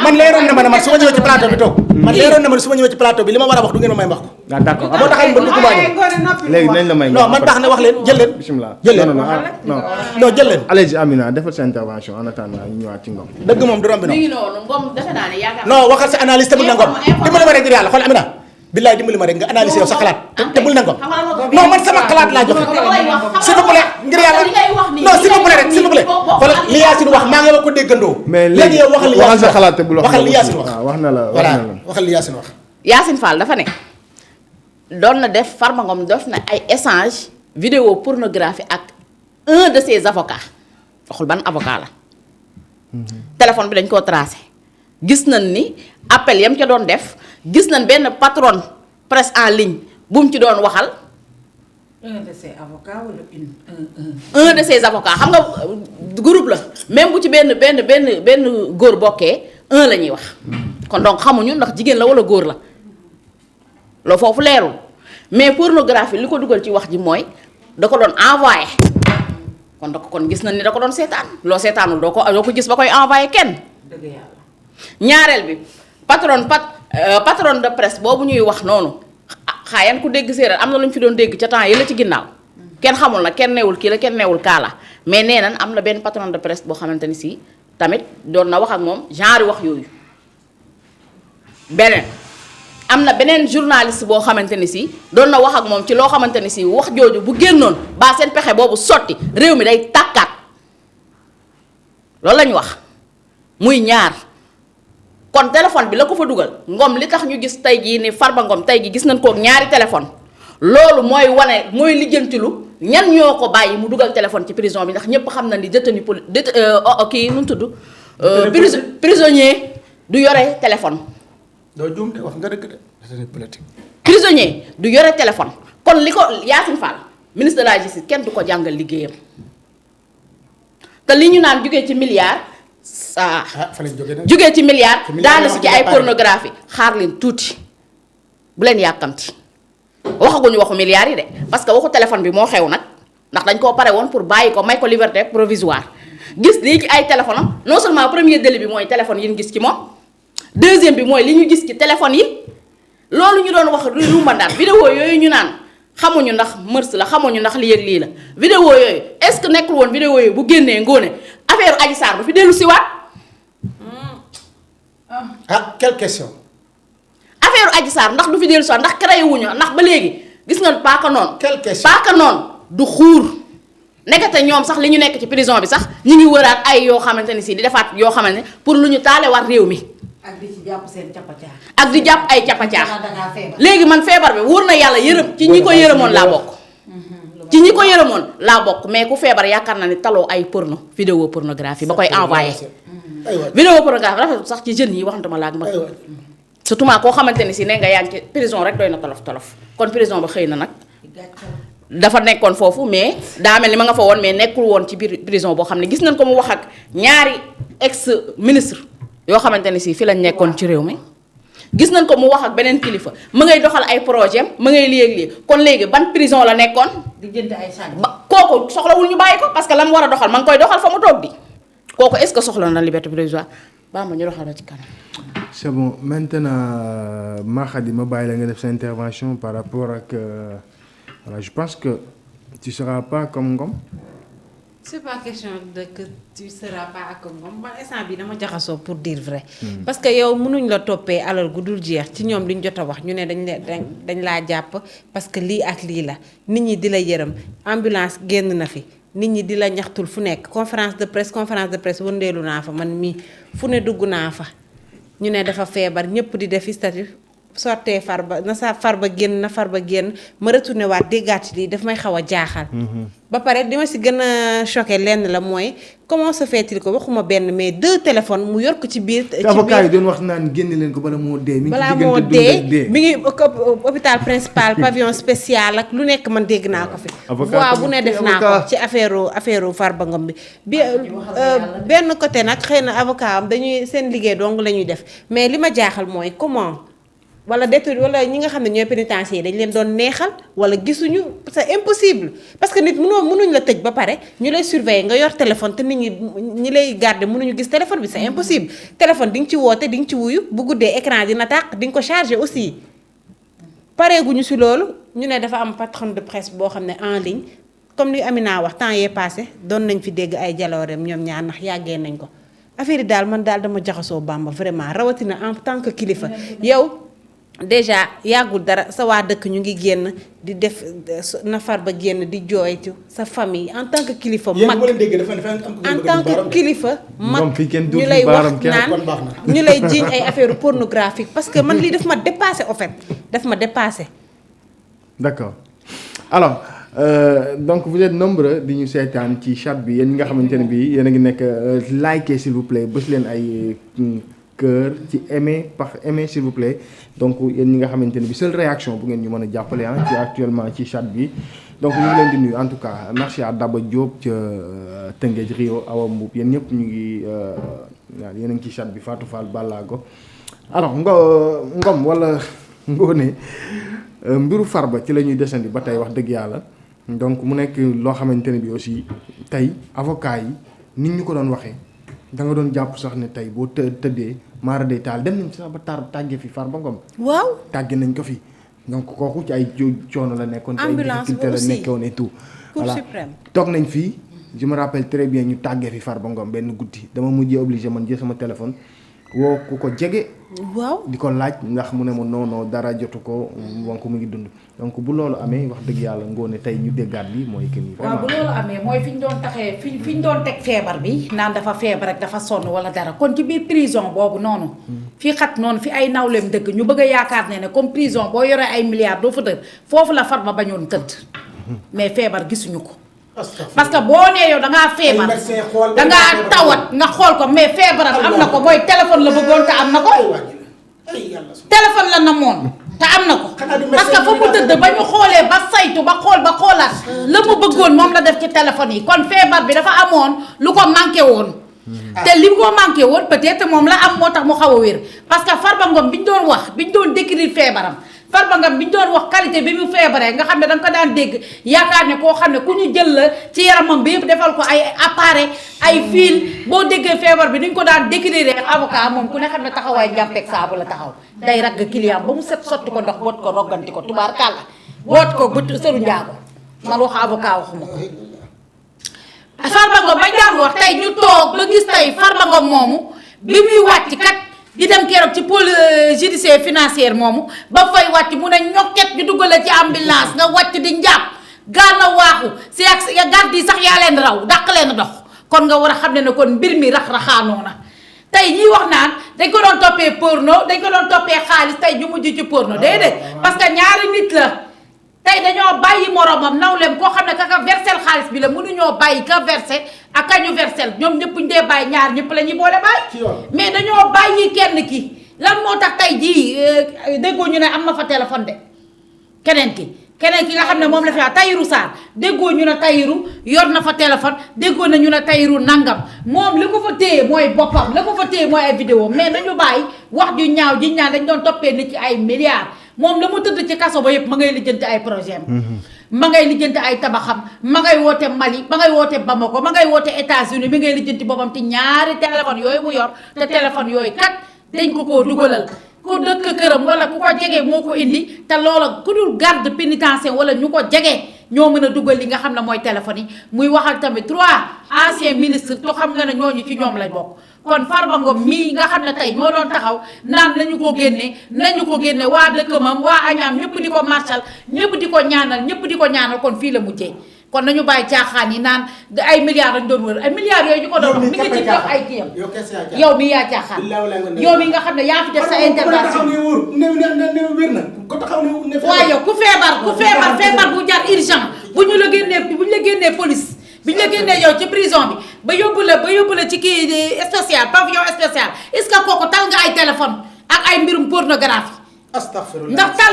man leeroon na ma ne man su ma ñëwee ci plateau bi toog man leeroon na ma ne su ma ñëwee ci plateau bi li ma war a wax du ngeen ma may wax ko d'accord moo tax ba dugg léegi nañ la may non man tax ne wax leen jël leen bismillah jël leen non jël leen allez Amina defal sa intervention en attendant ñu ñëwaat ci Ngom dëgg moom du romb mi ngi noonu Ngom defe naa ne yaakaar non waxal sa analyse te bul na Ngom dimbali ma rek ngir yàlla xool Amina billaay dimbali ma rek nga analyse yow sa xalaat te bul na Ngom non man sama xalaat laa joxe s'il vous plaît ngir yàlla non s'il vous plaît rek s'il vous plaît xoolal li Yacine wax maa ngi la ko déggandoo mais léegi yow waxal li waxal Yacine sa xalaat te bul wax waxal li Yacine wax wax na la voilà waxal li Yacine wax Yacine Fall dafa ne doon na def Farba Ngom def na ay échange vidéo pornographie ak un de ses avocats waxul ban avocat la téléphone bi dañ koo tracé gis nañ ni appel yam ca doon def gis nañ benn patron presse en ligne bu mu ci doon waxal un de ses avocats wala un de ses avocats xam nga groupe la même bu ci benn góor bokkee un la ñuy wax kon donc xamuñu ndax jigéen la wala góor la loolu foofu leerul mais pornographie li ko dugal ci wax ji mooy da ko doon envoyé kon gis nañ ni da ko doon seetaan loo seetaanul doo ko gis ba koy envoyé kenn. dëgg yàlla. ñaareel bi patron de presse boobu ñuy wax noonu xaayan ku dégg séeréer am na lu ñu fi doon dégg ca temps yële ci ginnaaw kenn xamul nag kenn neewul kii la kenn neewul kaa la mais nee nañ am na benn patron de presse boo xamante ni si tamit doon na wax ak moom genre wax yooyu beneen. am na beneen journaliste boo xamante ni si doon na wax ak moom ci loo xamante ni si wax jooju bu génnoon baa seen pexe boobu sotti réew mi day tàkkaat loolu la ñu wax muy ñaar kon téléphone bi la ko fa dugal Ngom li tax ñu gis tey jii ni Farba Ngom tey jii gis nañ kook ñaari téléphone loolu mooy wane mooy lijjantilu ñan ñoo ko bàyyi mu dugal téléphone ci prison bi ndax ñépp xam na ni détenu kii nu mu tudd prisonnier du yore téléphone. doo juum de wax nga dëgg de c'est politique. prisonnier du yore téléphone kon li ko Yacine Fall ministre de la justice kenn du ko jàngal liggéeyam te li ñu naan jugee ci milliard fa lañ jógee nag jugee ci milliard ci milliard daanu la si wax ci ay dina pornographie xaar leen tuuti bu leen yàkkamti waxaguñu waxu milliards yi de parce que waxu téléphone bi moo xew nag ndax dañ koo pare woon pour bàyyi ko may ko liberté provisoire gis lii ci ay téléphone am non seulement premier délit bi mooy téléphone yi ñu gis ci moom deuxième bi mooy li ñu gis ci téléphone yi loolu ñu doon wax rumbandaat vidéo yooyu ñu naan xamuñu ndax mërs la xamuñu ndax lii ak lii la vidéo yooyu est-ce que nekkul woon vidéo yooyu bu génnee ngóone affaire Adji Sarr bu fi dellu si waat quelle question. affaire Adji Sarr ndax du fi dellu si waat ndax créé wuñu ndax ba léegi gis nga paaka noonu quelle question paaka noonu du xuur nekkate ñoom sax li ñu nekk ci prison bi sax ñu ngi wëraat ay yoo xamante ni si di defaat yoo xamante ne pour lu ñu taale war réew mi ak di ci jàpp seen capacaa. ak di jàpp ay capacaa dangaa feebar. léegi man feebar bi wóor na yàlla yërëm ci ñi ko yërëmoon laa bokk ci ñi ko yërëmoon laa bokk mais ku feebar yaakaar na ni taloo ay porno vidéo pornographie ba koy envoyé vidéo pornographie rafet sax ci jeunes yi waxantuma laa ak mag surtout maa koo xamante ni si ne nga yaa ngi ci prison rek doy na tolof tolof kon prison ba xëy na nag dafa nekkoon foofu mais daa mel ni ma nga fa woon mais nekkul woon ci biir prison boo xam ne gis nañ ko mu wax ak ñaari ex ministre yoo xamante ni si fi lañ nekkoon ci réew mi gis nañ ko mu wax ak beneen kilifa ma ngay doxal ay projet ma ngay lii ak lii kon léegi ban prison la nekkoon di jënd ay sànni. ba kooku soxlawul ñu bàyyi ko parce que la mu war a doxal ma ngi koy doxal fa mu toog di kooku est-ce que soxla na liberté provisoire baa ma ñu doxal la ci kanam. c'est bon maintenant Mahady ma bàyyi la nga def sa intervention par rapport ak voilà je pense que tu seras pas comme Ngom. c'est pas question de que tu seras pas ak moom man instant bi dama jaxasoo pour dire vrai. parce que yow mënuñ la toppee alal gu dul jeex ci ñoom liñ jot a wax ñu ne dañ laa jàpp parce que lii ak lii la nit ñi di la yërëm ambulance génn na fi nit ñi di la ñaxtul fu nekk conférence de presse wëndeelu naa fa man mii fu ne dugg naa fa ñu ne dafa feebar ñëpp di def statut sortee Farba na sa Farba génn na Farba génn ma retourné waat déggaat lii daf may xaw a jaaxal. ba pare li ma si gën a choqué lenn la mooy comment se fait-il ko waxuma benn mais 2 téléphones mu yor ko ci biir. ci biir avocat yi doon wax naan génne leen ko bala moo dee. mi ngi balaa moo dee mi ngi hôpital principal pavillon spécial ak lu nekk man dégg naa ko fi. voix bu ne def naa ko ci affaire Farba Ngom bi benn côté nag xëy na avocat am dañuy seen liggéey dong la ñuy def mais li ma jaaxal mooy comment. wala détenu wala ñi nga xam ne ñooy pénitencier dañ leen doon neexal wala gisuñu c'est impossible parce que nit mënuñ la tëj ba pare ñu lay surveiller nga yor téléphone te nit ñi lay garder mënuñu gis téléphone bi c'est impossible téléphone di nga ci woote di nga ci wuyu bu guddee écran dina tàq di nga ko charger aussi pareeguñu si loolu ñu ne dafa am patron de presse boo xam ne en ligne comme li Amina wax temps yee passé doon nañ fi dégg ay jalooreem ñoom ñaar ndax yàggee nañ ko affaire yi daal man daal dama jaxasoo Bamba vraiment rawatina en tant que kilifa yow déjà yàggul dara sa waa dëkk ñu ngi génn di def nafar ba génn di jooytu sa famille en tant que kilifa mag en tant que kilifa mag ñu lay wax naan ñu lay jiiñ ay affaire pornographique parce que man lii daf ma dépassé au fait daf ma dépassé. D'accord alors donc vous êtes nombreux di ñu seetaan ci chat bi yéen ñi nga xamante ne bii yéen a ngi nekk likez s'il vous plaît bës leen ay cœur ci aimer s'il vous plaît donc yéen ñi nga xamante ne bii seule réaction bu ngeen ñu mën a jàppale ci actuellement ci chat bi donc ñu ngi leen di nuyu en tout cas merci à Daba Diop ca Tëngéej Rio Awa Mbuub yéen ñëpp ñu ngi yéen a ngi ci chat bi Fatou Fall Ballago alors Ngom wala Ngoné mbiru Farba ci la ñuy desandi ba tey wax dëgg yàlla donc mu nekk loo xamante ne bi aussi tey avocat yi nit ñu ko doon waxee da nga doon jàpp sax ne tey boo tëddee maara day taal dem nañ sax ba tàggee fi Farba Ngom. waaw tàggee nañ ko fi donc kooku ci ay coono la nekkoon. ambulance ci ay difficulté la nekkoon et tout. Cour voilà suprême. toog nañ fii je me rappelle très bien ñu tàggee fi Farba Ngom benn guddi dama mujjee obligé man jël sama téléphone woo ku ko jege. waaw di ko laaj ndax mu ne ma non dara jotu ko wonk mu ngi dund donc bu loolu amee wax dëgg yàlla Ngoné tey ñu déggaat li mooy que ni waaw bu loolu amee mooy fi ñu doon taxee fi ñu doon teg feebar bi naan dafa feebar rek dafa sonn wala dara kon ci biir prison boobu noonu fii xat noonu fi ay nawleem dëgg ñu bëgg a yaakaar ne comme prison boo yoree ay milliards doo fa tëdd foofu la Farba bañoon tëdd mais feebar gisuñu ko parce que boo nee yow dangaa feebar dangaa tawat nga xool ko mais feebaram am na ko mooy téléphone la bëggoon te am na ko téléphone la namoon te am na ko parce que fa mu tëdd ba ñu xoolee ba saytu ba xoolaat la mu bëggoon moom la def ci téléphone yi kon feebar bi dafa amoon lu ko manqué woon te li ko manqué woon peut-être moom la am moo tax mu xaw a wér parce que Farba Ngom bi ñu doon wax bi ñu doon décrire feebaram Farba Ngom bi ñu doon wax qualité bi mu feebaree nga xam ne da nga ko daan dégg yaakaar ne koo xam ne ku ñu jël la ci yaramam bi yëpp defal ko ay appareil ay fil boo déggee feebar bi ni ñu ko daan décrire avocat moom ku ne xam ne taxawaay njàmpeeg saabu la taxaw day ragg client ba mu set sotti ko ndox boot ko rogganti ko tubaar kàlla boot ko bët sëru njaago man wax avocat waxuma ko Farba Ngom bañ daan wax tey ñu toog ba gis tey Farba Ngom moomu bi muy wàcc kat di dem keroog ci pôle judiciaire financière moomu ba fay wàcc mu ne ñokket ñu duggale ci ambulance nga wàcc di njàpp gaal na waaxu si ak garde yi sax yaa leen raw dàq leen dox kon nga war a xam ne kon mbir mi rax-raxaanoo na tey ñiy wax naan dañ ko doon toppee porno dañ ko doon toppee xaalis tey ñu mujj ci porno déedéet parce que ñaari nit la tey dañoo bàyyi moromam nawleem koo xam ne ka versel xaalis bi la mënuñoo bàyyi ka versé ak ka ñu versel ñoom ñëpp ñu dee bàyyi ñaar ñëpp la ñuy boole bàyyi mais dañoo bàyyi kenn ki lan moo tax tey jii déggoo ñu ne am na fa téléphone de keneen ki nga xam ne moom la fi wax Tahirou Sarr déggoo ñu ne Tahirou yor na fa téléphone déggoo na ñu ne Tahirou nangam moom li ko fa téye mooy boppam la ko fa téye mooy ay vidéo mais nañu bàyyi wax ju ñaaw ji ñaan dañ doon toppee nit ci ay milliards moom la mu tëdd ci kaso ba yëpp ma ngay lijjanti ay projet ma ngay lijjanti ay tabaxam ma ngay woote Mali ma ngay woote Bamako ma ngay woote États-Unis mi ngay lijjanti boppam ci ñaari téléphone yooyu mu yor te téléphone yooyu kat dañ ko koo dugalal ku dëkk këram wala ku ko jege moo ko indi te loola ku dul garde pénitentiaire wala ñu ko jege ñoo mën a dugal li nga xam ne mooy téléphone yi muy waxal tamit 3 anciens ministres to xam nga ne ñooñu ci ñoom lañ bokk kon Farba Ngom mii nga xam ne tey ñoo doon taxaw naan nañu ko génne waa dëkkamam waa añaam ñëpp di ko marshal ñëpp di ko ñaanal kon fii la mujjee kon nañu bàyyi caaxaan yi naan ay milliards lañ doon wër ay milliards yooyu ñu ko doon wax mi ngi ci jox ay kiyam yow mi yaa caaxaan yow mi nga xam ne yaa fi def sa intervention waaye yow ku feebar bu jar urgent bu ñu la génnee police bi ñu la génnee yow ci prison bi ba yóbbu la ci kii spécial pavillon spécial est-ce que kooku tal nga ay téléphone ak ay mbirum pornographie astaghfirullah ndax tal